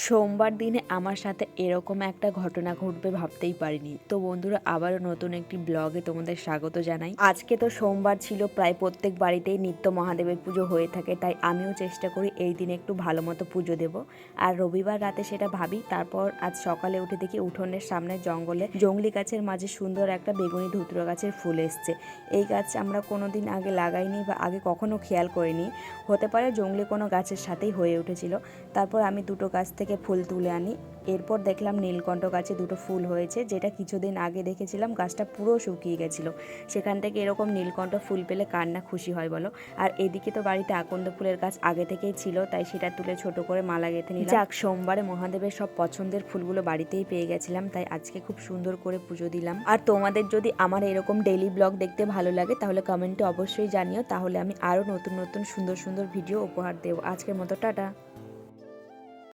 সোমবার দিনে আমার সাথে এরকম একটা ঘটনা ঘটবে ভাবতেই পারিনি। তো বন্ধুরা, আবারও নতুন একটি ব্লগে তোমাদের স্বাগত জানাই। আজকে তো সোমবার ছিল, প্রায় প্রত্যেক বাড়িতেই নিত্য মহাদেবের পুজো হয়ে থাকে, তাই আমিও চেষ্টা করি এই দিনে একটু ভালো মতো পুজো দেব। আর রবিবার রাতে সেটা ভাবি। তারপর আজ সকালে উঠে দেখি উঠোনের সামনে জঙ্গলে জংলি গাছের মাঝে সুন্দর একটা বেগুনি ধুতরা গাছের ফুল এসছে। এই গাছ আমরা কোনোদিন আগে লাগাইনি বা আগে কখনো খেয়াল করিনি, হতে পারে জংলি কোনো গাছের সাথেই হয়ে উঠেছিল। তারপর আমি দুটো গাছ থেকে ফুল তুলে আনি। এরপর দেখলাম নীলকণ্ঠ গাছে দুটো ফুল হয়েছে, যেটা কিছুদিন আগে দেখেছিলাম গাছটা পুরো শুকিয়ে গেছিলো। সেখান থেকে এরকম নীলকণ্ঠ ফুল পেলে কার না খুশি হয় বলো। আর এদিকে তো বাড়িতে আকন্দ ফুলের গাছ আগে থেকেই ছিল, তাই সেটা তুলে ছোট করে মালা গেঁথে নিলাম। যাক, সোমবারে মহাদেবের সব পছন্দের ফুলগুলো বাড়িতেই পেয়ে গেছিলাম, তাই আজকে খুব সুন্দর করে পুজো দিলাম। আর তোমাদের যদি আমার এরকম ডেইলি ব্লগ দেখতে ভালো লাগে তাহলে কমেন্টে অবশ্যই জানিও, তাহলে আমি আরও নতুন নতুন সুন্দর সুন্দর ভিডিও উপহার দেবো। আজকের মতো টাটা।